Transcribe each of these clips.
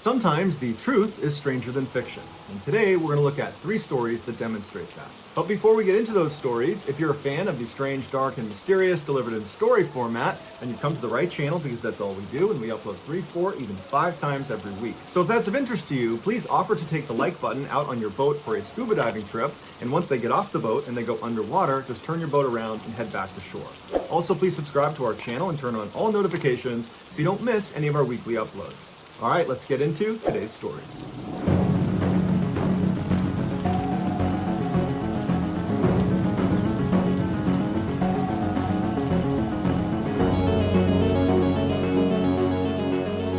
Sometimes the truth is stranger than fiction, and today we're going to look at 3 stories that demonstrate that. But before we get into those stories, if you're a fan of the strange, dark, and mysterious delivered in story format, then you've come to the right channel because that's all we do, and we upload 3, 4, even 5 times every week. So if that's of interest to you, please offer to take the like button out on your boat for a scuba diving trip, and once they get off the boat and they go underwater, just turn your boat around and head back to shore. Also, please subscribe to our channel and turn on all notifications so you don't miss any of our weekly uploads. All right, let's get into today's stories.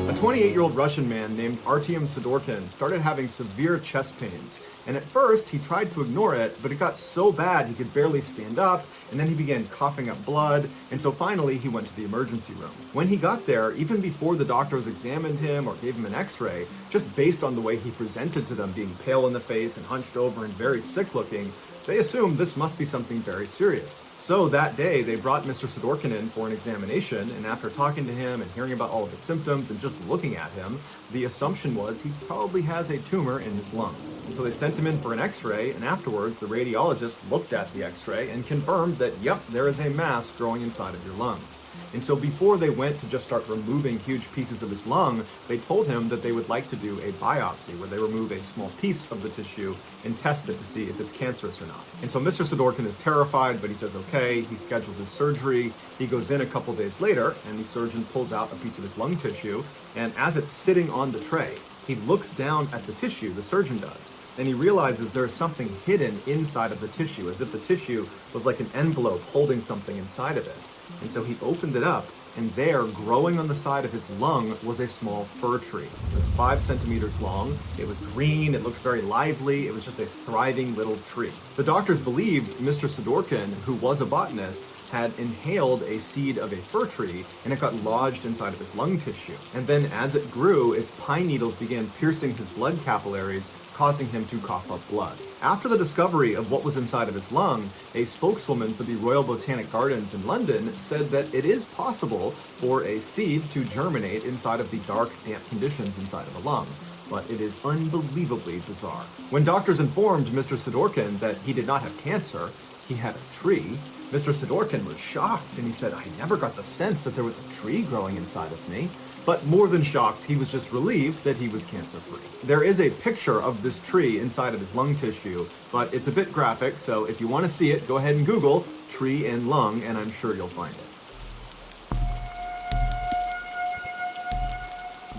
A 28-year-old Russian man named Artyom Sidorkin started having severe chest pains, and at first he tried to ignore it, but it got so bad he could barely stand up, and then he began coughing up blood, and so finally he went to the emergency room. When he got there, even before the doctors examined him or gave him an x-ray, just based on the way he presented to them, being pale in the face and hunched over and very sick looking, they assumed this must be something very serious. So that day, they brought Mr. Sidorkin in for an examination, and after talking to him and hearing about all of his symptoms and just looking at him, the assumption was he probably has a tumor in his lungs. And so they sent him in for an x-ray, and afterwards the radiologist looked at the x-ray and confirmed that, yep, there is a mass growing inside of your lungs. And so before they went to just start removing huge pieces of his lung, they told him that they would like to do a biopsy where they remove a small piece of the tissue and test it to see if it's cancerous or not. And so Mr. Sidorkin is terrified, but he says okay, he schedules his surgery. He goes in a couple days later, and the surgeon pulls out a piece of his lung tissue, and as it's sitting on the tray, he looks down at the tissue, the surgeon does, and he realizes there's something hidden inside of the tissue, as if the tissue was like an envelope holding something inside of it. And so he opened it up, and there, growing on the side of his lung, was a small fir tree. It was 5 centimeters long, it was green, it looked very lively, it was just a thriving little tree. The doctors believed Mr. Sidorkin, who was a botanist, had inhaled a seed of a fir tree, and it got lodged inside of his lung tissue. And then as it grew, its pine needles began piercing his blood capillaries, causing him to cough up blood. After the discovery of what was inside of his lung, a spokeswoman for the Royal Botanic Gardens in London said that it is possible for a seed to germinate inside of the dark, damp conditions inside of a lung, but it is unbelievably bizarre. When doctors informed Mr. Sidorkin that he did not have cancer, he had a tree, Mr. Sidorkin was shocked, and he said, "I never got the sense that there was a tree growing inside of me." But more than shocked, he was just relieved that he was cancer-free. There is a picture of this tree inside of his lung tissue, but it's a bit graphic, so if you want to see it, go ahead and Google tree and lung, and I'm sure you'll find it.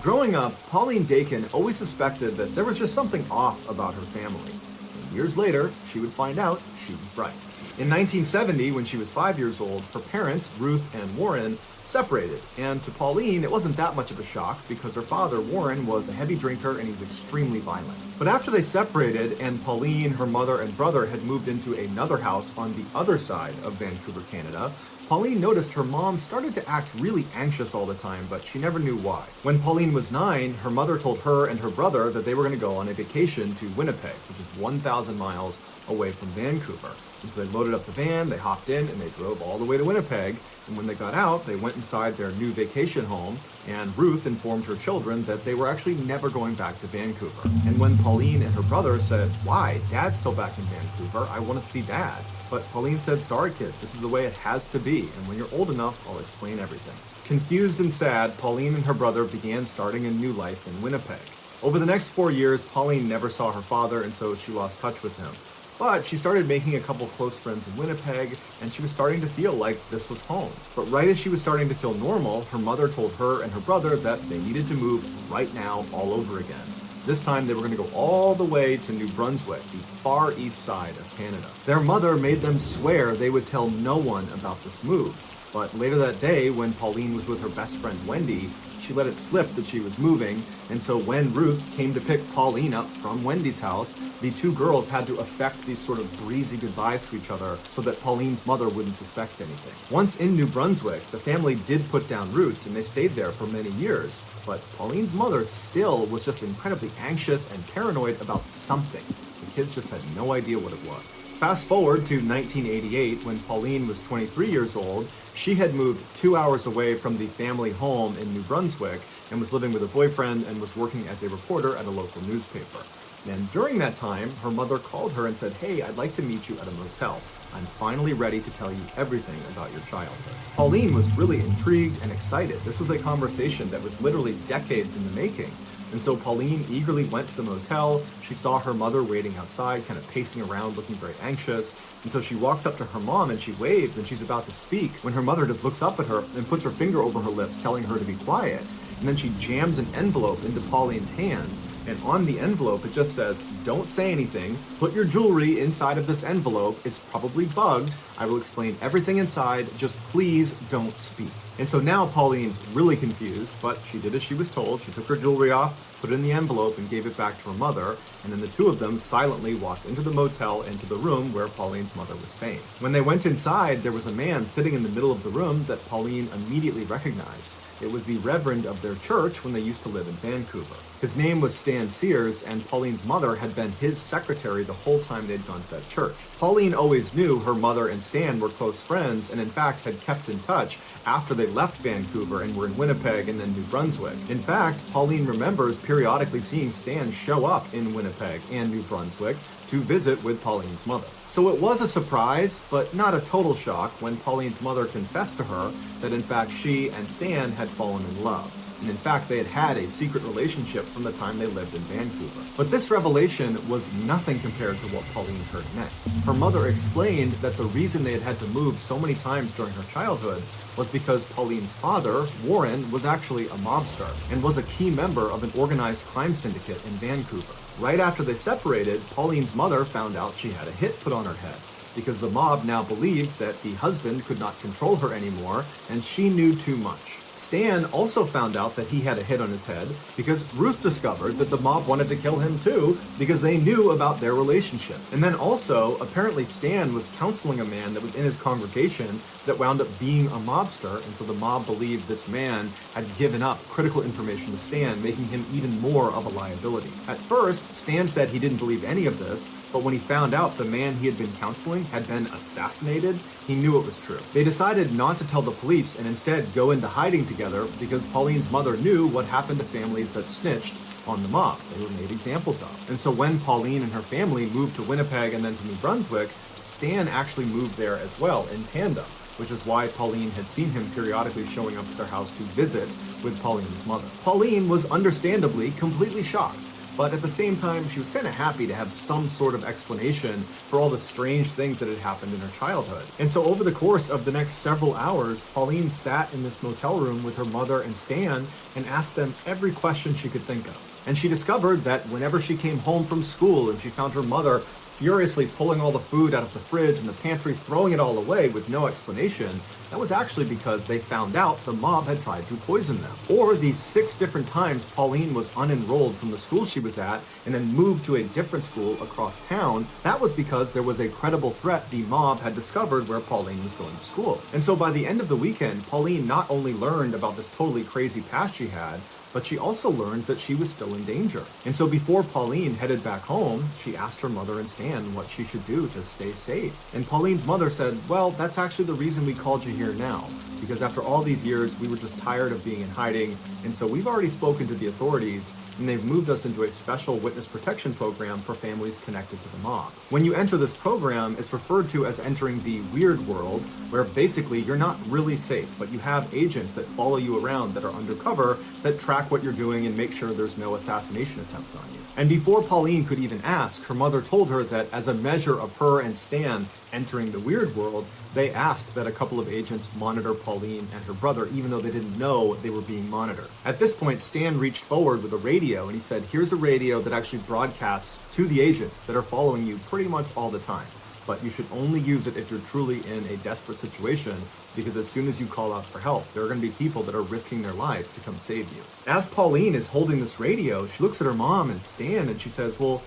Growing up, Pauline Dakin always suspected that there was just something off about her family. And years later, she would find out she was right. In 1970, when she was 5 years old, her parents, Ruth and Warren, separated, and to Pauline, it wasn't that much of a shock because her father, Warren, was a heavy drinker and he was extremely violent. But after they separated and Pauline, her mother, and brother had moved into another house on the other side of Vancouver, Canada, Pauline noticed her mom started to act really anxious all the time, but she never knew why. When Pauline was 9, her mother told her and her brother that they were going to go on a vacation to Winnipeg, which is 1,000 miles away from Vancouver. And so they loaded up the van, they hopped in, and they drove all the way to Winnipeg. And when they got out, they went inside their new vacation home, and Ruth informed her children that they were actually never going back to Vancouver. And when Pauline and her brother said, "Why? Dad's still back in Vancouver. I want to see Dad." But Pauline said, "Sorry, kids, this is the way it has to be, and when you're old enough, I'll explain everything." Confused and sad, Pauline and her brother began starting a new life in Winnipeg. Over the next 4 years, Pauline never saw her father, and so she lost touch with him. But she started making a couple close friends in Winnipeg, and she was starting to feel like this was home. But right as she was starting to feel normal, her mother told her and her brother that they needed to move right now all over again. This time they were going to go all the way to New Brunswick, the far east side of Canada. Their mother made them swear they would tell no one about this move. But later that day, when Pauline was with her best friend Wendy, she let it slip that she was moving, and so when Ruth came to pick Pauline up from Wendy's house, the two girls had to affect these sort of breezy goodbyes to each other so that Pauline's mother wouldn't suspect anything. Once in New Brunswick, the family did put down roots, and they stayed there for many years, but Pauline's mother still was just incredibly anxious and paranoid about something. The kids just had no idea what it was. Fast forward to 1988, when Pauline was 23 years old, she had moved 2 hours away from the family home in New Brunswick, and was living with a boyfriend and was working as a reporter at a local newspaper. And during that time, her mother called her and said, "Hey, I'd like to meet you at a motel. I'm finally ready to tell you everything about your childhood." Pauline was really intrigued and excited. This was a conversation that was literally decades in the making. And so Pauline eagerly went to the motel. She saw her mother waiting outside, kind of pacing around, looking very anxious. And so she walks up to her mom and she waves and she's about to speak when her mother just looks up at her and puts her finger over her lips, telling her to be quiet. And then she jams an envelope into Pauline's hands. And on the envelope, it just says, "Don't say anything. Put your jewelry inside of this envelope. It's probably bugged. I will explain everything inside. Just please don't speak." And so now Pauline's really confused, but she did as she was told. She took her jewelry off, put it in the envelope, and gave it back to her mother. And then the two of them silently walked into the motel, into the room where Pauline's mother was staying. When they went inside, there was a man sitting in the middle of the room that Pauline immediately recognized. It was the reverend of their church when they used to live in Vancouver. His name was Stan Sears, and Pauline's mother had been his secretary the whole time they'd gone to that church. Pauline always knew her mother and Stan were close friends, and in fact had kept in touch after they left Vancouver and were in Winnipeg and then New Brunswick. In fact, Pauline remembers periodically seeing Stan show up in Winnipeg and New Brunswick to visit with Pauline's mother. So it was a surprise, but not a total shock, when Pauline's mother confessed to her that in fact she and Stan had fallen in love. And in fact, they had had a secret relationship from the time they lived in Vancouver. But this revelation was nothing compared to what Pauline heard next. Her mother explained that the reason they had had to move so many times during her childhood was because Pauline's father, Warren, was actually a mobster and was a key member of an organized crime syndicate in Vancouver. Right after they separated, Pauline's mother found out she had a hit put on her head because the mob now believed that the husband could not control her anymore and she knew too much. Stan also found out that he had a hit on his head because Ruth discovered that the mob wanted to kill him too because they knew about their relationship. And then also, apparently Stan was counseling a man that was in his congregation that wound up being a mobster, and so the mob believed this man had given up critical information to Stan, making him even more of a liability. At first, Stan said he didn't believe any of this, but when he found out the man he had been counseling had been assassinated, he knew it was true. They decided not to tell the police and instead go into hiding together because Pauline's mother knew what happened to families that snitched on the mob. They were made examples of. And so when Pauline and her family moved to Winnipeg and then to New Brunswick, Stan actually moved there as well in tandem, which is why Pauline had seen him periodically showing up at their house to visit with Pauline's mother. Pauline was understandably completely shocked, but at the same time, she was kind of happy to have some sort of explanation for all the strange things that had happened in her childhood. And so over the course of the next several hours, Pauline sat in this motel room with her mother and Stan and asked them every question she could think of. And she discovered that whenever she came home from school and she found her mother furiously pulling all the food out of the fridge and the pantry, throwing it all away with no explanation, that was actually because they found out the mob had tried to poison them. Or these 6 different times Pauline was unenrolled from the school she was at and then moved to a different school across town, that was because there was a credible threat the mob had discovered where Pauline was going to school. And so by the end of the weekend, Pauline not only learned about this totally crazy past she had, but she also learned that she was still in danger. And so before Pauline headed back home, she asked her mother and Stan what she should do to stay safe. And Pauline's mother said, "Well, that's actually the reason we called you here now, because after all these years, we were just tired of being in hiding, and so we've already spoken to the authorities, and they've moved us into a special witness protection program for families connected to the mob. When you enter this program, it's referred to as entering the weird world, where basically you're not really safe, but you have agents that follow you around that are undercover, that track what you're doing and make sure there's no assassination attempt on you." And before Pauline could even ask, her mother told her that as a measure of her and Stan entering the weird world, they asked that a couple of agents monitor Pauline and her brother, even though they didn't know they were being monitored. At this point, Stan reached forward with a radio and he said, "Here's a radio that actually broadcasts to the agents that are following you pretty much all the time. But you should only use it if you're truly in a desperate situation, because as soon as you call out for help, there are going to be people that are risking their lives to come save you." As Pauline is holding this radio, she looks at her mom and Stan and she says, "Well,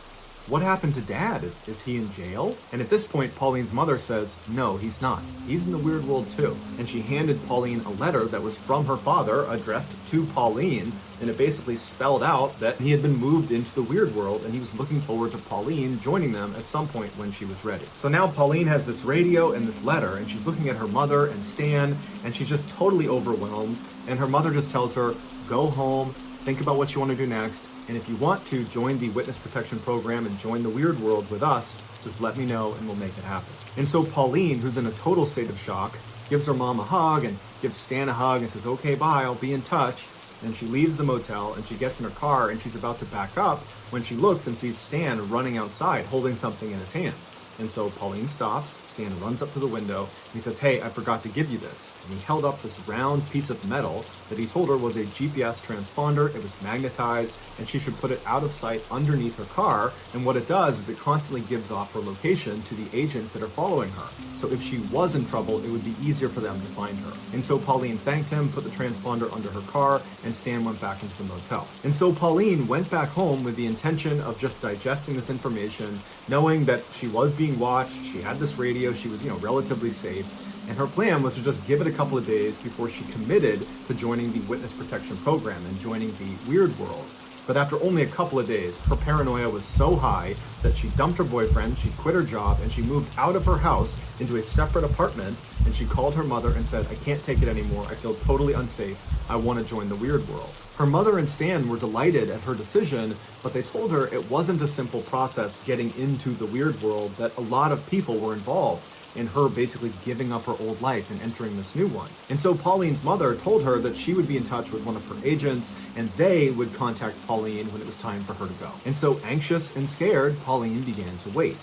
what happened to Dad? Is he in jail?" And at this point, Pauline's mother says, "No, he's not. He's in the weird world too." And she handed Pauline a letter that was from her father addressed to Pauline, and it basically spelled out that he had been moved into the weird world and he was looking forward to Pauline joining them at some point when she was ready. So now Pauline has this radio and this letter, and she's looking at her mother and Stan, and she's just totally overwhelmed. And her mother just tells her, go home, think about what you want to do next, and if you want to join the witness protection program and join the weird world with us, just let me know and we'll make it happen. And so Pauline, who's in a total state of shock, gives her mom a hug and gives Stan a hug and says, okay, bye, I'll be in touch. And she leaves the motel and she gets in her car and she's about to back up when she looks and sees Stan running outside holding something in his hand. And so Pauline stops, Stan runs up to the window, and he says, hey, I forgot to give you this. And he held up this round piece of metal that he told her was a GPS transponder. It was magnetized, and she should put it out of sight underneath her car. And what it does is it constantly gives off her location to the agents that are following her. So if she was in trouble, it would be easier for them to find her. And so Pauline thanked him, put the transponder under her car, and Stan went back into the motel. And so Pauline went back home with the intention of just digesting this information, knowing that she was being watched, she had this radio, she was, relatively safe, and her plan was to just give it a couple of days before she committed to joining the witness protection program and joining the weird world. But after only a couple of days, her paranoia was so high that she dumped her boyfriend, she quit her job, and she moved out of her house into a separate apartment, and she called her mother and said, I can't take it anymore, I feel totally unsafe, I want to join the weird world. Her mother and Stan were delighted at her decision, but they told her it wasn't a simple process getting into the weird world, that a lot of people were involved in her basically giving up her old life and entering this new one. And so Pauline's mother told her that she would be in touch with one of her agents and they would contact Pauline when it was time for her to go. And so anxious and scared, Pauline began to wait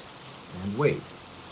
and wait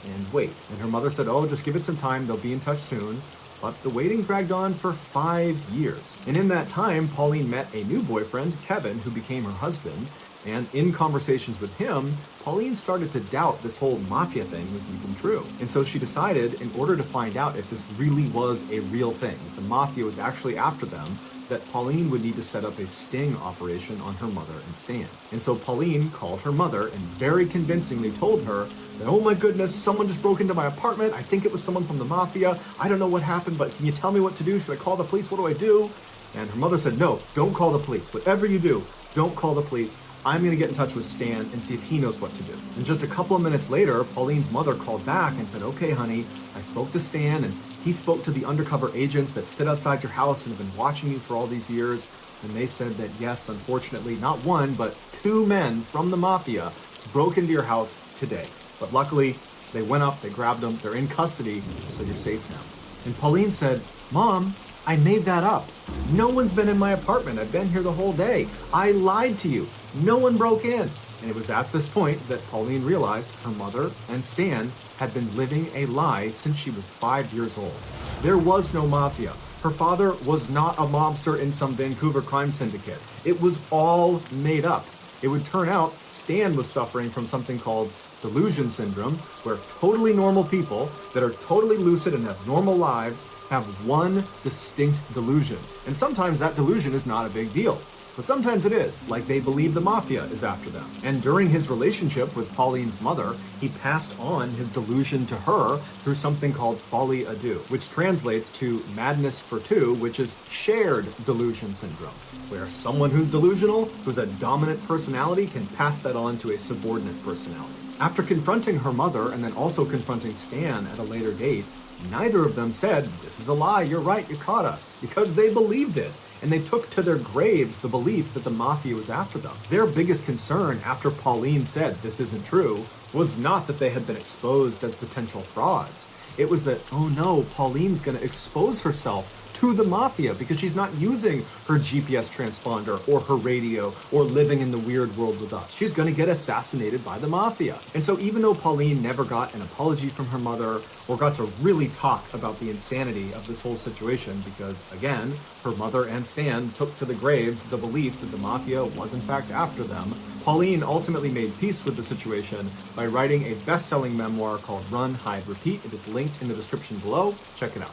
and wait. And her mother said, oh, just give it some time, they'll be in touch soon. But the waiting dragged on for 5 years. And in that time, Pauline met a new boyfriend, Kevin, who became her husband. And in conversations with him, Pauline started to doubt this whole mafia thing was even true. And so she decided, in order to find out if this really was a real thing, if the mafia was actually after them, that Pauline would need to set up a sting operation on her mother and Stan. And so Pauline called her mother and very convincingly told her that, oh my goodness, someone just broke into my apartment. I think it was someone from the mafia. I don't know what happened, but can you tell me what to do? Should I call the police? What do I do? And her mother said, no, don't call the police. Whatever you do, don't call the police. I'm going to get in touch with Stan and see if he knows what to do. And just a couple of minutes later, Pauline's mother called back and said, okay, honey, I spoke to Stan and he spoke to the undercover agents that sit outside your house and have been watching you for all these years. And they said that, yes, unfortunately, not one, but 2 men from the mafia broke into your house today. But luckily, they went up, they grabbed them, they're in custody, so you're safe now. And Pauline said, Mom, I made that up. No one's been in my apartment. I've been here the whole day. I lied to you. No one broke in. And it was at this point that Pauline realized her mother and Stan had been living a lie since she was 5 years old. There was no mafia. Her father was not a mobster in some Vancouver crime syndicate. It was all made up. It would turn out Stan was suffering from something called delusion syndrome, where totally normal people that are totally lucid and have normal lives have one distinct delusion. And sometimes that delusion is not a big deal. But sometimes it is, like they believe the mafia is after them. And during his relationship with Pauline's mother, he passed on his delusion to her through something called folie à deux, which translates to madness for two, which is shared delusion syndrome, where someone who's delusional, who's a dominant personality, can pass that on to a subordinate personality. After confronting her mother and then also confronting Stan at a later date, neither of them said, this is a lie, you're right, you caught us, because they believed it. And they took to their graves the belief that the mafia was after them. Their biggest concern after Pauline said this isn't true was not that they had been exposed as potential frauds. It was that, oh no, Pauline's going to expose herself to the mafia because she's not using her GPS transponder or her radio or living in the weird world with us. She's going to get assassinated by the mafia. And so even though Pauline never got an apology from her mother or got to really talk about the insanity of this whole situation, because again, her mother and Stan took to the graves the belief that the mafia was in fact after them, Pauline ultimately made peace with the situation by writing a best-selling memoir called Run, Hide, Repeat. It is linked in the description below. Check it out.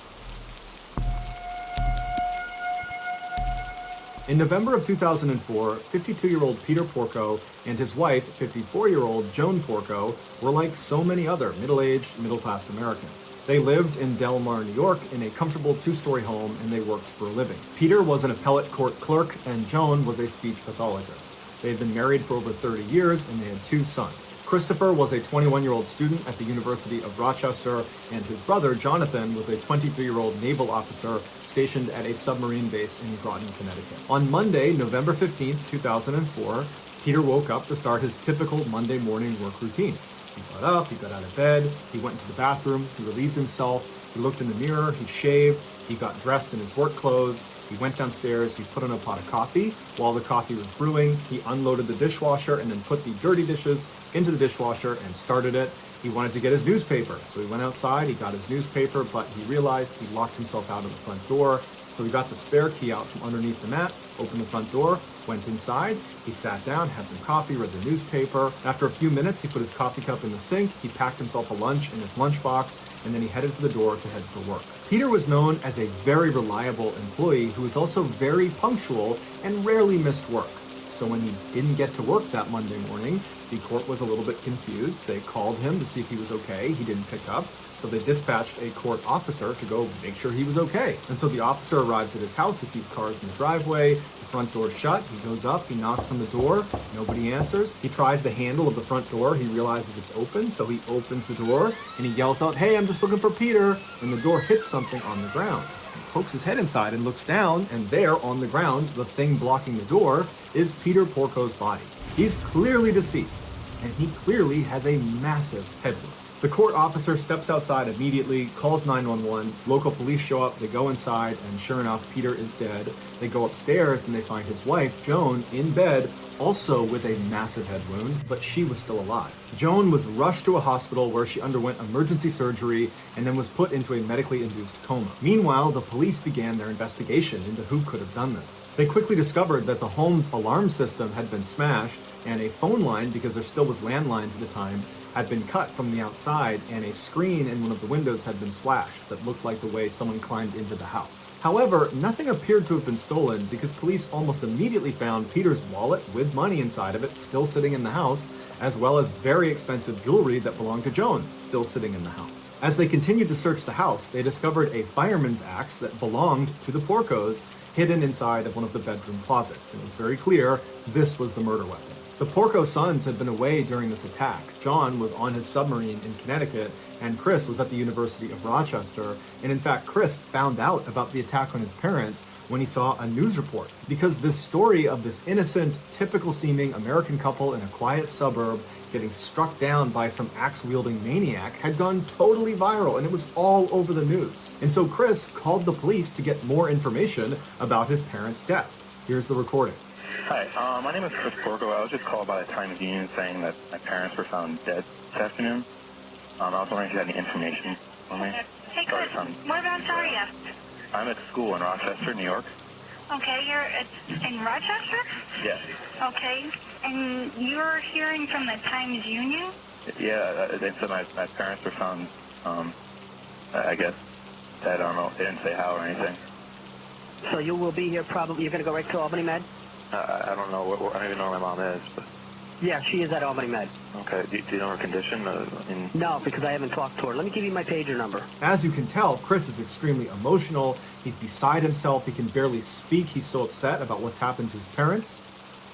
In November of 2004, 52-year-old Peter Porco and his wife, 54-year-old Joan Porco, were like so many other middle-aged, middle-class Americans. They lived in Del Mar, New York, in a comfortable 2-story home, and they worked for a living. Peter was an appellate court clerk, and Joan was a speech pathologist. They had been married for over 30 years, and they had 2 sons. Christopher was a 21-year-old student at the University of Rochester, and his brother, Jonathan, was a 23-year-old naval officer stationed at a submarine base in Groton, Connecticut. On Monday, November 15th, 2004, Peter woke up to start his typical Monday morning work routine. He got up, he got out of bed, he went into the bathroom, he relieved himself, he looked in the mirror, he shaved, he got dressed in his work clothes, he went downstairs, he put on a pot of coffee. While the coffee was brewing, he unloaded the dishwasher and then put the dirty dishes into the dishwasher and started it. He wanted to get his newspaper, so he went outside, he got his newspaper, but he realized he locked himself out of the front door. So he got the spare key out from underneath the mat, opened the front door, went inside, he sat down, had some coffee, read the newspaper. After a few minutes, he put his coffee cup in the sink, he packed himself a lunch in his lunchbox, and then he headed to the door to head for work. Peter was known as a very reliable employee who was also very punctual and rarely missed work. So when he didn't get to work that Monday morning, the court was a little bit confused. They called him to see if he was okay. He didn't pick up. So they dispatched a court officer to go make sure he was okay. And so the officer arrives at his house. He sees cars in the driveway. The front door's shut. He goes up. He knocks on the door. Nobody answers. He tries the handle of the front door. He realizes it's open. So he opens the door and he yells out, "Hey, I'm just looking for Peter." And the door hits something on the ground. He pokes his head inside and looks down. And there on the ground, the thing blocking the door, is Peter Porco's body. He's clearly deceased. And he clearly has a massive head wound. The court officer steps outside immediately, calls 911, local police show up, they go inside, and sure enough, Peter is dead. They go upstairs and they find his wife, Joan, in bed, also with a massive head wound, but she was still alive. Joan was rushed to a hospital where she underwent emergency surgery and then was put into a medically induced coma. Meanwhile, the police began their investigation into who could have done this. They quickly discovered that the home's alarm system had been smashed and a phone line, because there still was landlines at the time, had been cut from the outside, and a screen in one of the windows had been slashed that looked like the way someone climbed into the house. However, nothing appeared to have been stolen because police almost immediately found Peter's wallet with money inside of it still sitting in the house, as well as very expensive jewelry that belonged to Joan still sitting in the house. As they continued to search the house, they discovered a fireman's axe that belonged to the Porcos hidden inside of one of the bedroom closets. And it was very clear this was the murder weapon. The Porco sons had been away during this attack. John was on his submarine in Connecticut, and Chris was at the University of Rochester. And in fact, Chris found out about the attack on his parents when he saw a news report, because this story of this innocent, typical-seeming American couple in a quiet suburb getting struck down by some axe-wielding maniac had gone totally viral, and it was all over the news. And so Chris called the police to get more information about his parents' death. Here's the recording. Hi, my name is Chris Porco. I was just called by the Times Union saying that my parents were found dead this afternoon. I was wondering if you had any information for me. Hey, Chris, whereabouts are you? I'm at school in Rochester, New York. Okay, you're in Rochester? Yes. Okay, and you're hearing from the Times Union? Yeah, they said my parents were found, I guess, dead. I don't know. They didn't say how or anything. So you will be here probably, you're going to go right to Albany Med? I don't know. I don't even know where my mom is. But... Yeah, she is at Albany Med. Okay. Do you know her condition? No, because I haven't talked to her. Let me give you my pager number. As you can tell, Chris is extremely emotional. He's beside himself. He can barely speak. He's so upset about what's happened to his parents.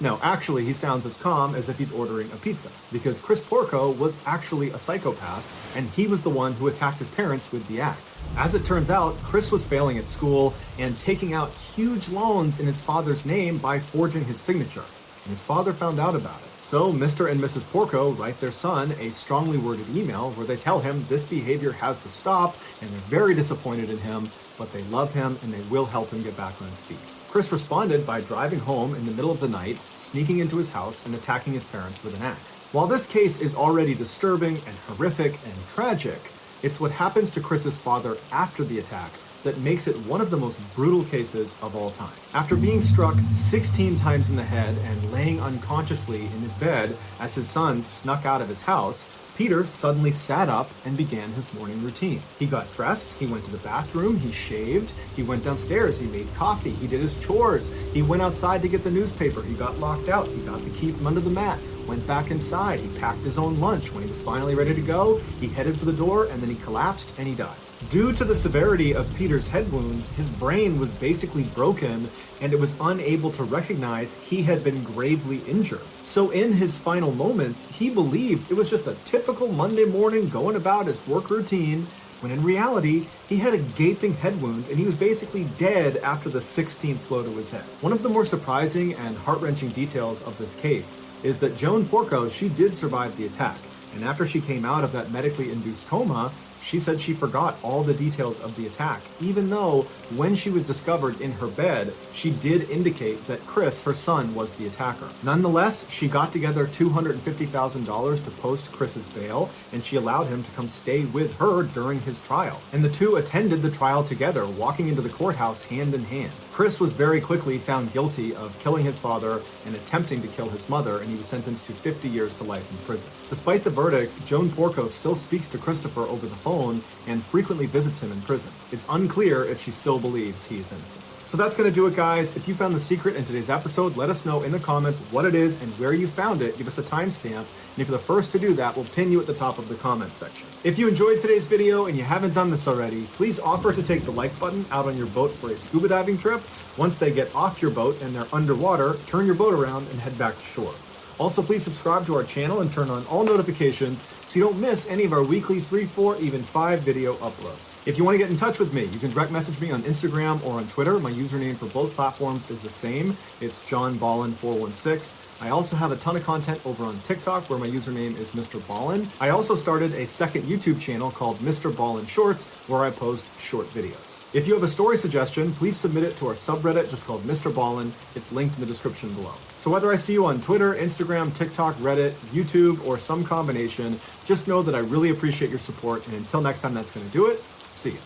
No, actually, he sounds as calm as if he's ordering a pizza, because Chris Porco was actually a psychopath, and he was the one who attacked his parents with the axe. As it turns out, Chris was failing at school and taking out huge loans in his father's name by forging his signature, and his father found out about it. So Mr. and Mrs. Porco write their son a strongly worded email where they tell him this behavior has to stop, and they're very disappointed in him, but they love him and they will help him get back on his feet. Chris responded by driving home in the middle of the night, sneaking into his house, and attacking his parents with an axe. While this case is already disturbing and horrific and tragic, it's what happens to Chris's father after the attack that makes it one of the most brutal cases of all time. After being struck 16 times in the head and laying unconsciously in his bed as his son snuck out of his house, Peter suddenly sat up and began his morning routine. He got dressed, he went to the bathroom, he shaved, he went downstairs, he made coffee, he did his chores, he went outside to get the newspaper, he got locked out, he got the key from under the mat. went back inside. He packed his own lunch. When he was finally ready to go, he headed for the door, and then he collapsed and he died. Due to the severity of Peter's head wound, his brain was basically broken and it was unable to recognize he had been gravely injured. So in his final moments, he believed it was just a typical Monday morning going about his work routine, when in reality, he had a gaping head wound and he was basically dead after the 16th blow to his head. One of the more surprising and heart-wrenching details of this case is that Joan Porco, she did survive the attack. And after she came out of that medically induced coma, she said she forgot all the details of the attack, even though when she was discovered in her bed, she did indicate that Chris, her son, was the attacker. Nonetheless, she got together $250,000 to post Chris's bail, and she allowed him to come stay with her during his trial. And the two attended the trial together, walking into the courthouse hand in hand. Chris was very quickly found guilty of killing his father and attempting to kill his mother, and he was sentenced to 50 years to life in prison. Despite the verdict, Joan Porco still speaks to Christopher over the phone and frequently visits him in prison. It's unclear if she still believes he is innocent. So that's going to do it, guys. If you found the secret in today's episode, let us know in the comments what it is and where you found it. Give us a timestamp, and if you're the first to do that, we'll pin you at the top of the comments section. If you enjoyed today's video and you haven't done this already, please offer to take the like button out on your boat for a scuba diving trip. Once they get off your boat and they're underwater, turn your boat around and head back to shore. Also, please subscribe to our channel and turn on all notifications so you don't miss any of our weekly 3, 4, even 5 video uploads. If you want to get in touch with me, you can direct message me on Instagram or on Twitter. My username for both platforms is the same. It's JohnBallin416. I also have a ton of content over on TikTok where my username is Mr. Ballin. I also started a second YouTube channel called Mr. Ballin Shorts where I post short videos. If you have a story suggestion, please submit it to our subreddit just called Mr. Ballin. It's linked in the description below. So whether I see you on Twitter, Instagram, TikTok, Reddit, YouTube, or some combination, just know that I really appreciate your support. And until next time, that's going to do it. See you.